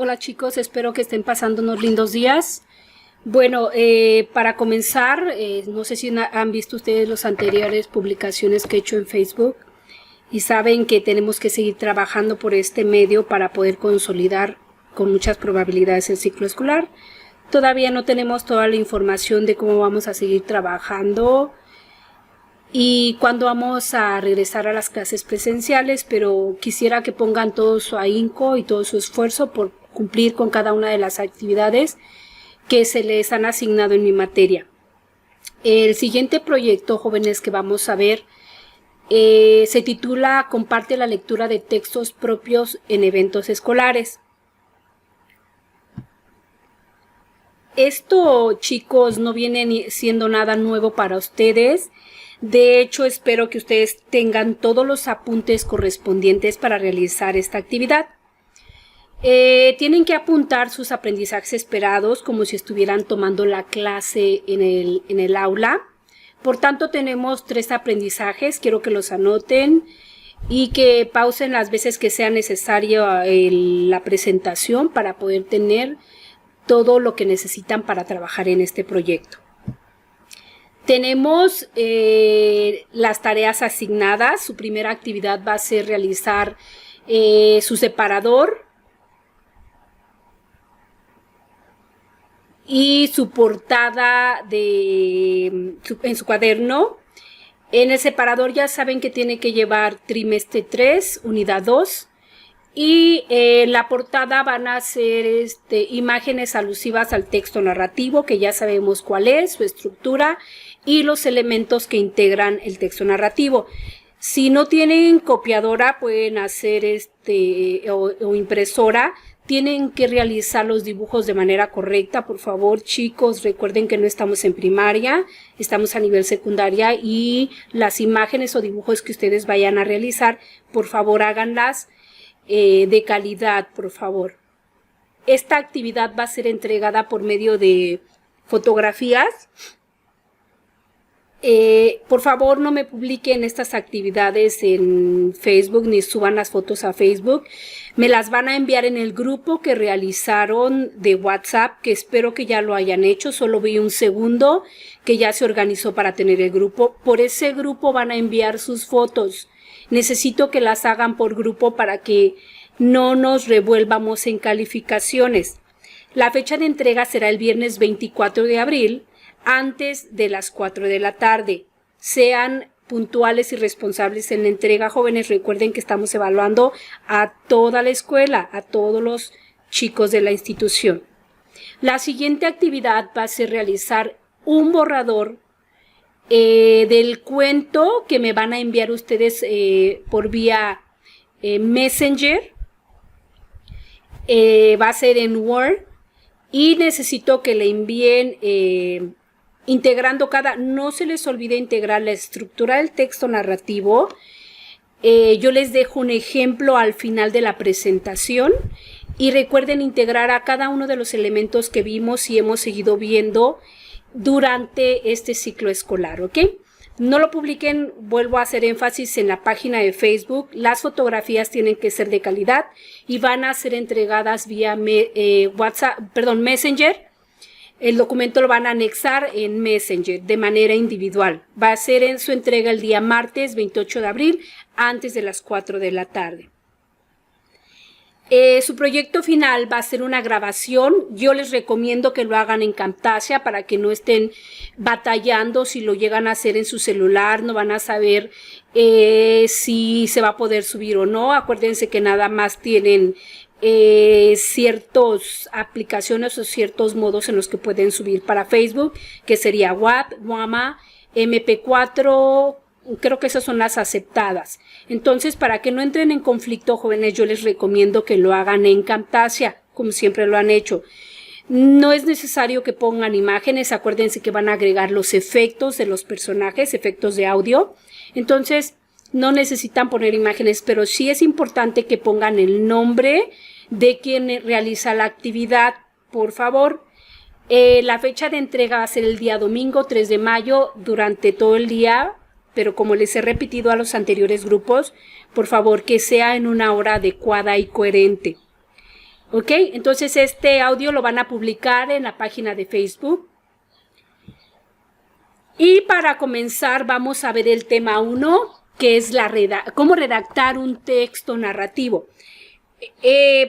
Hola chicos, espero que estén pasando unos lindos días. Bueno, para comenzar, no sé si han visto ustedes las anteriores publicaciones que he hecho en Facebook y saben que tenemos que seguir trabajando por este medio para poder consolidar con muchas probabilidades el ciclo escolar. Todavía no tenemos toda la información de cómo vamos a seguir trabajando y cuándo vamos a regresar a las clases presenciales, pero quisiera que pongan todo su ahínco y todo su esfuerzo por cumplir con cada una de las actividades que se les han asignado en mi materia. El siguiente proyecto, jóvenes, que vamos a ver se titula Comparte la lectura de textos propios en eventos escolares. Esto, chicos, no viene siendo nada nuevo para ustedes. De hecho, espero que ustedes tengan todos los apuntes correspondientes para realizar esta actividad. Tienen que apuntar sus aprendizajes esperados como si estuvieran tomando la clase en el aula. Por tanto, tenemos 3 aprendizajes. Quiero que los anoten y que pausen las veces que sea necesario la presentación para poder tener todo lo que necesitan para trabajar en este proyecto. Tenemos las tareas asignadas. Su primera actividad va a ser realizar su separador y su portada en su cuaderno. En el separador ya saben que tiene que llevar trimestre 3, unidad 2. Y en la portada van a ser imágenes alusivas al texto narrativo, que ya sabemos cuál es, su estructura y los elementos que integran el texto narrativo. Si no tienen copiadora, pueden hacer o impresora. Tienen que realizar los dibujos de manera correcta. Por favor, chicos, recuerden que no estamos en primaria, estamos a nivel secundaria y las imágenes o dibujos que ustedes vayan a realizar, por favor, háganlas de calidad, por favor. Esta actividad va a ser entregada por medio de fotografías. Por favor, no me publiquen estas actividades en Facebook ni suban las fotos a Facebook. Me las van a enviar en el grupo que realizaron de WhatsApp, que espero que ya lo hayan hecho. Solo vi un segundo que ya se organizó para tener el grupo. Por ese grupo van a enviar sus fotos. Necesito que las hagan por grupo para que no nos revuelvamos en calificaciones. La fecha de entrega será el viernes 24 de abril. Antes de las 4 de la tarde. Sean puntuales y responsables en la entrega, jóvenes. Recuerden que estamos evaluando a toda la escuela, a todos los chicos de la institución. La siguiente actividad va a ser realizar un borrador del cuento que me van a enviar ustedes por vía Messenger. Va a ser en Word y necesito que le envíen integrando no se les olvide integrar la estructura del texto narrativo. Yo les dejo un ejemplo al final de la presentación y recuerden integrar a cada uno de los elementos que vimos y hemos seguido viendo durante este ciclo escolar, ¿ok? No lo publiquen, vuelvo a hacer énfasis en la página de Facebook. Las fotografías tienen que ser de calidad y van a ser entregadas vía Messenger. El documento lo van a anexar en Messenger de manera individual. Va a ser en su entrega el día martes 28 de abril antes de las 4 de la tarde. Su proyecto final va a ser una grabación. Yo les recomiendo que lo hagan en Camtasia para que no estén batallando. Si lo llegan a hacer en su celular, no van a saber si se va a poder subir o no. Acuérdense que nada más tienen ciertas aplicaciones o ciertos modos en los que pueden subir para Facebook, que sería WAP, WAMA, MP4, creo que esas son las aceptadas. Entonces, para que no entren en conflicto, jóvenes, yo les recomiendo que lo hagan en Camtasia, como siempre lo han hecho. No es necesario que pongan imágenes, acuérdense que van a agregar los efectos de los personajes, efectos de audio. Entonces, no necesitan poner imágenes, pero sí es importante que pongan el nombre de quien realiza la actividad, por favor. La fecha de entrega va a ser el día domingo 3 de mayo durante todo el día, pero como les he repetido a los anteriores grupos, por favor que sea en una hora adecuada y coherente. ¿Ok? Entonces este audio lo van a publicar en la página de Facebook. Y para comenzar vamos a ver el tema 1, que es cómo redactar un texto narrativo.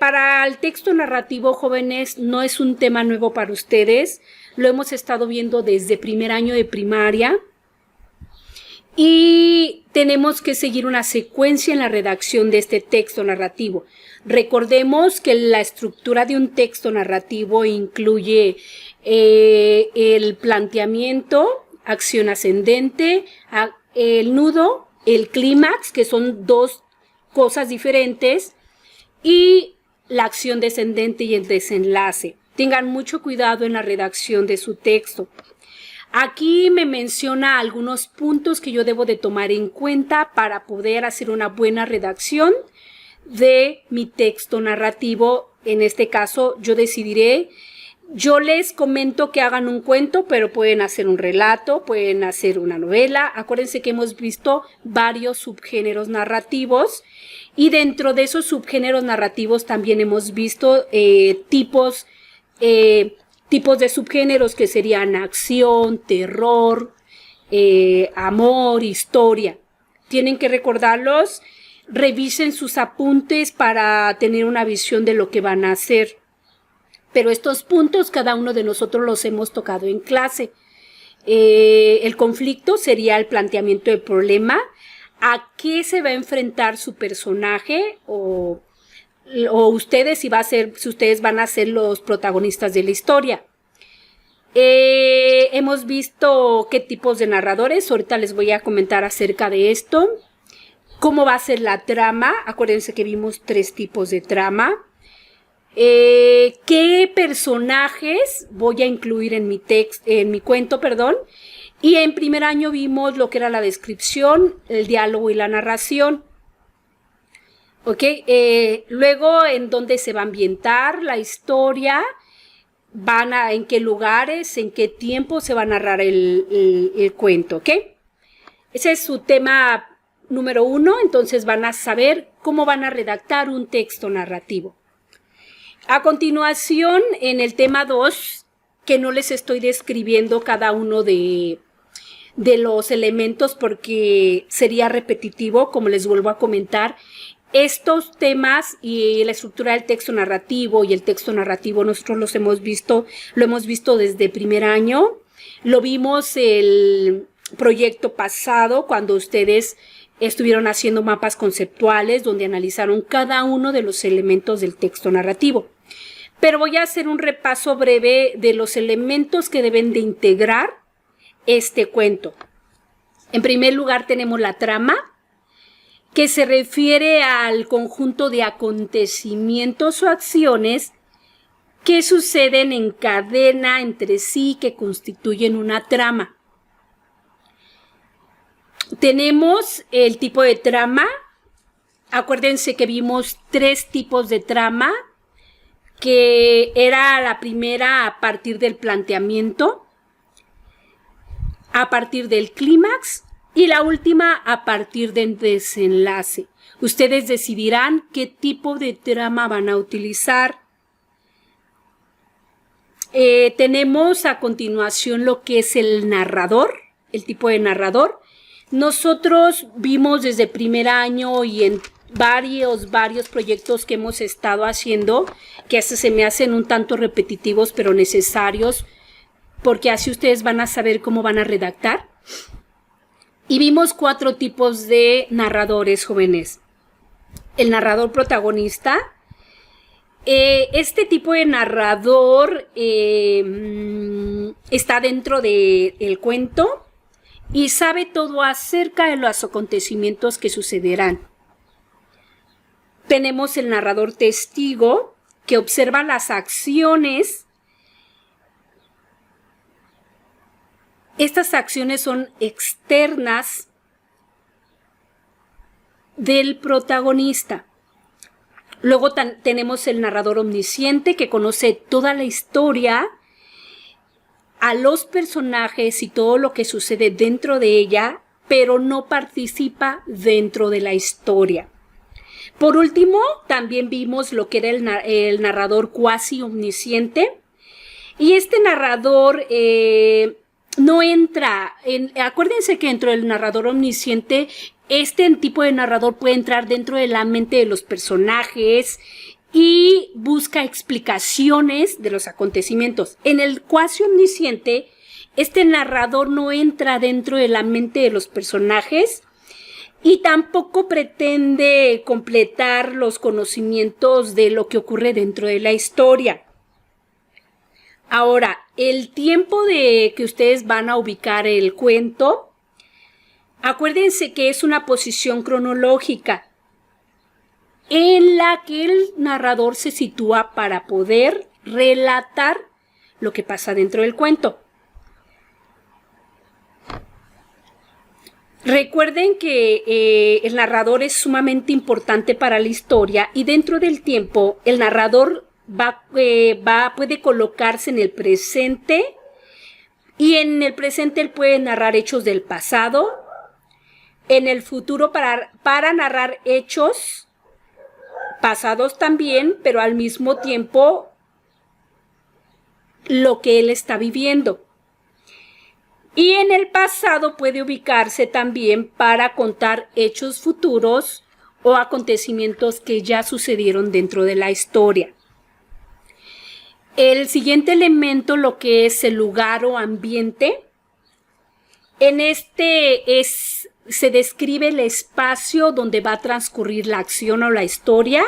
Para el texto narrativo, jóvenes, no es un tema nuevo para ustedes. Lo hemos estado viendo desde primer año de primaria. Y tenemos que seguir una secuencia en la redacción de este texto narrativo. Recordemos que la estructura de un texto narrativo incluye el planteamiento, acción ascendente, el nudo, el clímax, que son dos cosas diferentes, y la acción descendente y el desenlace. Tengan mucho cuidado en la redacción de su texto. Aquí me menciona algunos puntos que yo debo de tomar en cuenta para poder hacer una buena redacción de mi texto narrativo. En este caso, yo les comento que hagan un cuento, pero pueden hacer un relato, pueden hacer una novela. Acuérdense que hemos visto varios subgéneros narrativos y dentro de esos subgéneros narrativos también hemos visto tipos de subgéneros que serían acción, terror, amor, historia. Tienen que recordarlos, revisen sus apuntes para tener una visión de lo que van a hacer. Pero estos puntos cada uno de nosotros los hemos tocado en clase. El conflicto sería el planteamiento del problema, a qué se va a enfrentar su personaje o ustedes si ustedes van a ser los protagonistas de la historia. Hemos visto qué tipos de narradores, ahorita les voy a comentar acerca de esto. Cómo va a ser la trama, acuérdense que vimos 3 tipos de trama. Qué personajes voy a incluir en mi cuento, y en primer año vimos lo que era la descripción, el diálogo y la narración. ¿Ok? Luego, en dónde se va a ambientar la historia, en qué lugares, en qué tiempo se va a narrar el cuento, ¿ok? Ese es su tema número 1, entonces van a saber cómo van a redactar un texto narrativo. A continuación, en el tema 2, que no les estoy describiendo cada uno de los elementos porque sería repetitivo, como les vuelvo a comentar. Estos temas y la estructura del texto narrativo y el texto narrativo nosotros lo hemos visto desde primer año. Lo vimos el proyecto pasado cuando ustedes estuvieron haciendo mapas conceptuales donde analizaron cada uno de los elementos del texto narrativo. Pero voy a hacer un repaso breve de los elementos que deben de integrar este cuento. En primer lugar tenemos la trama, que se refiere al conjunto de acontecimientos o acciones que suceden en cadena entre sí, que constituyen una trama. Tenemos el tipo de trama. Acuérdense que vimos 3 tipos de trama, que era la primera a partir del planteamiento, a partir del clímax y la última a partir del desenlace. Ustedes decidirán qué tipo de trama van a utilizar. Tenemos a continuación lo que es el narrador, el tipo de narrador. Nosotros vimos desde primer año y en varios proyectos que hemos estado haciendo, que hasta se me hacen un tanto repetitivos, pero necesarios, porque así ustedes van a saber cómo van a redactar. Y vimos 4 tipos de narradores, jóvenes. El narrador protagonista. Este tipo de narrador está dentro del cuento y sabe todo acerca de los acontecimientos que sucederán. Tenemos el narrador testigo, que observa las acciones. Estas acciones son externas del protagonista. Luego tenemos el narrador omnisciente, que conoce toda la historia, a los personajes y todo lo que sucede dentro de ella, pero no participa dentro de la historia. Por último, también vimos lo que era el narrador cuasi omnisciente. Y este narrador no entra, acuérdense que dentro del narrador omnisciente, este tipo de narrador puede entrar dentro de la mente de los personajes y busca explicaciones de los acontecimientos. En el cuasi omnisciente, este narrador no entra dentro de la mente de los personajes y tampoco pretende completar los conocimientos de lo que ocurre dentro de la historia. Ahora, el tiempo de que ustedes van a ubicar el cuento, acuérdense que es una posición cronológica en la que el narrador se sitúa para poder relatar lo que pasa dentro del cuento. Recuerden que el narrador es sumamente importante para la historia y dentro del tiempo el narrador puede colocarse en el presente y en el presente él puede narrar hechos del pasado, en el futuro para narrar hechos pasados también, pero al mismo tiempo lo que él está viviendo. Y en el pasado puede ubicarse también para contar hechos futuros o acontecimientos que ya sucedieron dentro de la historia. El siguiente elemento, lo que es el lugar o ambiente, en este se describe el espacio donde va a transcurrir la acción o la historia.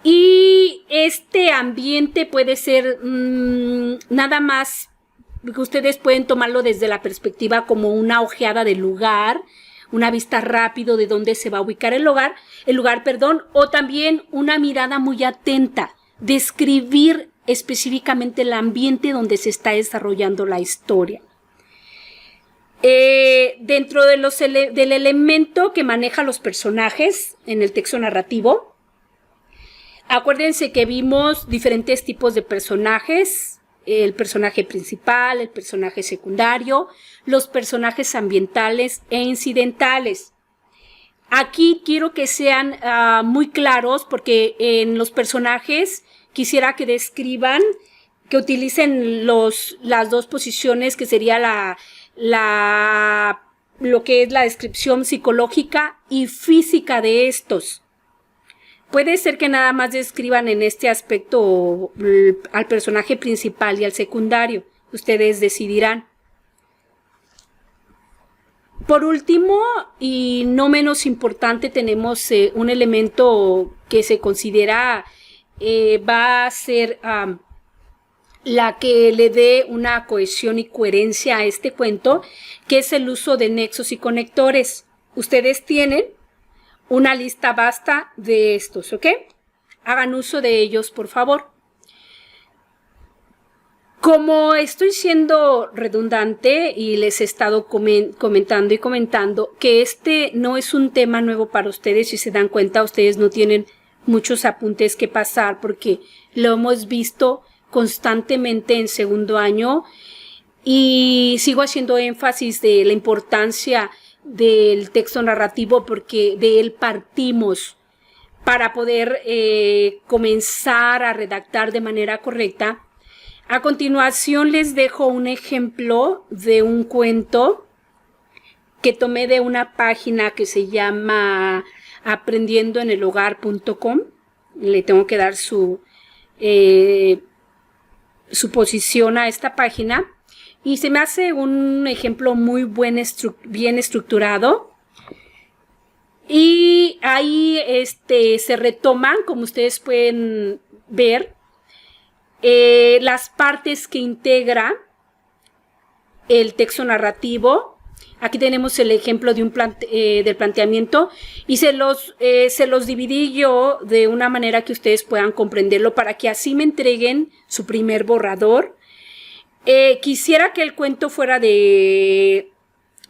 Y este ambiente puede ser nada más, ustedes pueden tomarlo desde la perspectiva como una ojeada del lugar, una vista rápido de dónde se va a ubicar el lugar, o también una mirada muy atenta, describir específicamente el ambiente donde se está desarrollando la historia. Dentro de del elemento que maneja los personajes en el texto narrativo, acuérdense que vimos diferentes tipos de personajes, el personaje principal, el personaje secundario, los personajes ambientales e incidentales. Aquí quiero que sean muy claros porque en los personajes quisiera que describan, que utilicen las dos posiciones que sería lo que es la descripción psicológica y física de estos. Puede ser que nada más describan en este aspecto al personaje principal y al secundario. Ustedes decidirán. Por último, y no menos importante, tenemos un elemento que se considera va a ser la que le dé una cohesión y coherencia a este cuento, que es el uso de nexos y conectores. Ustedes tienen una lista vasta de estos, ¿ok? Hagan uso de ellos, por favor. Como estoy siendo redundante y les he estado comentando que este no es un tema nuevo para ustedes, si se dan cuenta, ustedes no tienen muchos apuntes que pasar porque lo hemos visto constantemente en segundo año y sigo haciendo énfasis de la importancia del texto narrativo porque de él partimos para poder comenzar a redactar de manera correcta. A continuación les dejo un ejemplo de un cuento que tomé de una página que se llama aprendiendoenelhogar.com. Le tengo que dar su posición a esta página y se me hace un ejemplo muy bien estructurado. Y ahí se retoman, como ustedes pueden ver, las partes que integra el texto narrativo. Aquí tenemos el ejemplo de del planteamiento y se los dividí yo de una manera que ustedes puedan comprenderlo para que así me entreguen su primer borrador. Quisiera que el cuento fuera de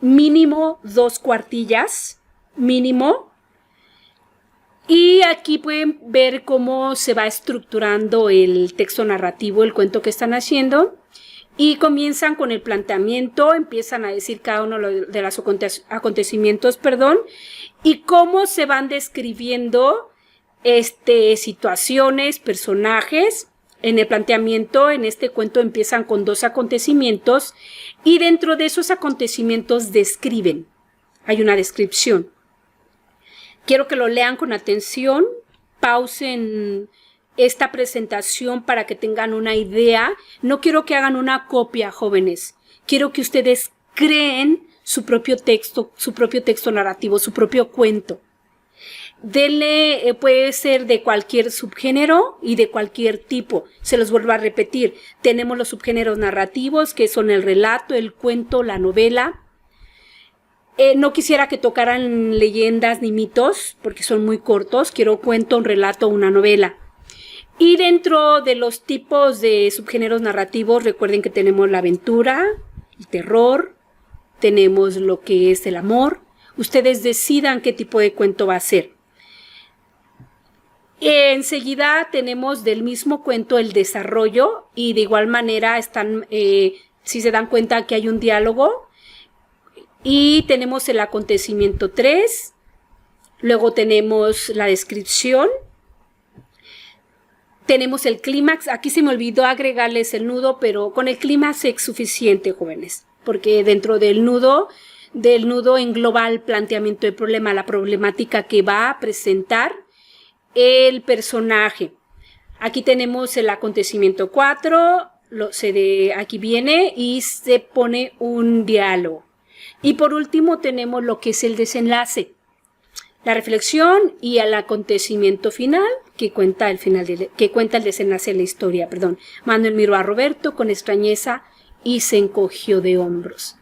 mínimo 2 cuartillas, mínimo. Y aquí pueden ver cómo se va estructurando el texto narrativo, el cuento que están haciendo. y comienzan con el planteamiento, empiezan a decir cada uno de los acontecimientos, y cómo se van describiendo situaciones, personajes. En el planteamiento, en este cuento empiezan con 2 acontecimientos y dentro de esos acontecimientos describen. Hay una descripción. Quiero que lo lean con atención, pausen esta presentación para que tengan una idea. No quiero que hagan una copia, jóvenes. Quiero que ustedes creen su propio texto narrativo, su propio cuento. Denle, puede ser de cualquier subgénero y de cualquier tipo. Se los vuelvo a repetir. Tenemos los subgéneros narrativos, que son el relato, el cuento, la novela. No quisiera que tocaran leyendas ni mitos, porque son muy cortos. Quiero cuento, un relato, una novela. Y dentro de los tipos de subgéneros narrativos, recuerden que tenemos la aventura, el terror, tenemos lo que es el amor. Ustedes decidan qué tipo de cuento va a ser. Enseguida tenemos del mismo cuento el desarrollo y de igual manera están, si se dan cuenta que hay un diálogo, y tenemos el acontecimiento 3, luego tenemos la descripción, tenemos el clímax. Aquí se me olvidó agregarles el nudo, pero con el clímax es suficiente, jóvenes, porque dentro del nudo engloba el planteamiento del problema, la problemática que va a presentar el personaje. Aquí tenemos el acontecimiento 4, aquí viene y se pone un diálogo. Y por último tenemos lo que es el desenlace, la reflexión y el acontecimiento final que cuenta el desenlace de la historia. Manuel miró a Roberto con extrañeza y se encogió de hombros.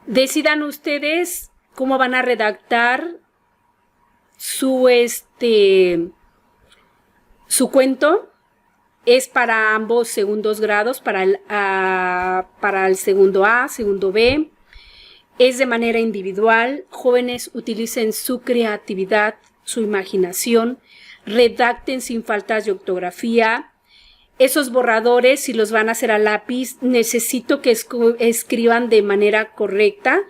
Decidan ustedes cómo van a redactar su cuento. Es para ambos segundos grados, para el segundo A, segundo B. Es de manera individual. Jóvenes, utilicen su creatividad, su imaginación, redacten sin faltas de ortografía. Esos borradores, si los van a hacer a lápiz, necesito que escriban de manera correcta.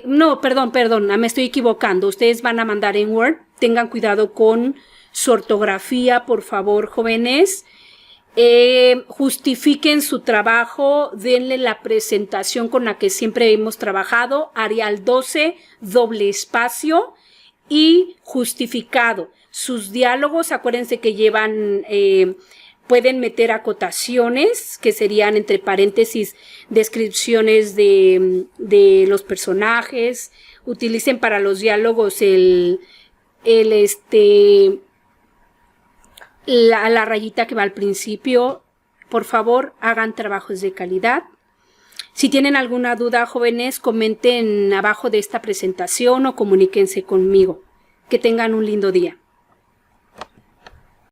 No, perdón, me estoy equivocando. Ustedes van a mandar en Word. Tengan cuidado con su ortografía, por favor, jóvenes. Justifiquen su trabajo, denle la presentación con la que siempre hemos trabajado, Arial 12, doble espacio y justificado. Sus diálogos, acuérdense que llevan, pueden meter acotaciones, que serían entre paréntesis descripciones de los personajes. Utilicen para los diálogos la rayita que va al principio. Por favor, hagan trabajos de calidad. Si tienen alguna duda, jóvenes, comenten abajo de esta presentación o comuníquense conmigo. Que tengan un lindo día.